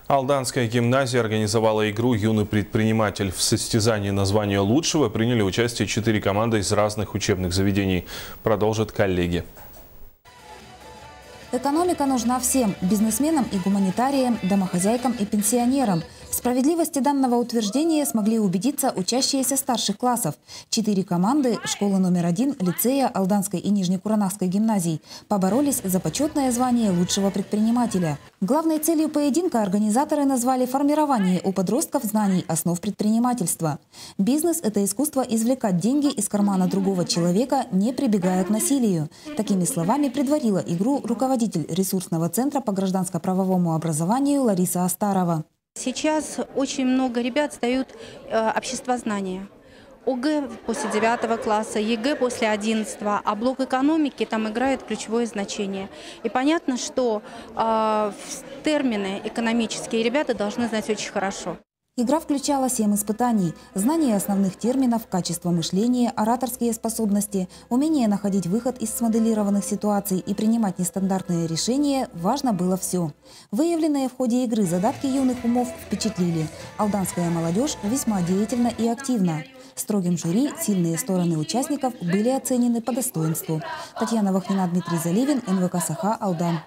Алданская гимназия организовала игру «Юный предприниматель». В состязании на звание лучшего приняли участие 4 команды из разных учебных заведений. Продолжат коллеги. Экономика нужна всем – бизнесменам и гуманитариям, домохозяйкам и пенсионерам. В справедливости данного утверждения смогли убедиться учащиеся старших классов. 4 команды школы номер 1, лицея Алданской и Нижнекуранахской гимназий поборолись за почетное звание лучшего предпринимателя. Главной целью поединка организаторы назвали формирование у подростков знаний основ предпринимательства. Бизнес – это искусство извлекать деньги из кармана другого человека, не прибегая к насилию. Такими словами предварила игру руководитель ресурсного центра по гражданско-правовому образованию Лариса Астарова. Сейчас очень много ребят сдают обществознание. ОГЭ после 9 класса, ЕГЭ после 11, а блок экономики там играет ключевое значение. И понятно, что термины экономические ребята должны знать очень хорошо. Игра включала 7 испытаний. Знание основных терминов, качество мышления, ораторские способности, умение находить выход из смоделированных ситуаций и принимать нестандартные решения – важно было все. Выявленные в ходе игры задатки юных умов впечатлили. Алданская молодежь весьма деятельна и активна. Строгим жюри сильные стороны участников были оценены по достоинству. Татьяна Вахнина, Дмитрий Заливин, НВК «Саха», Алдан.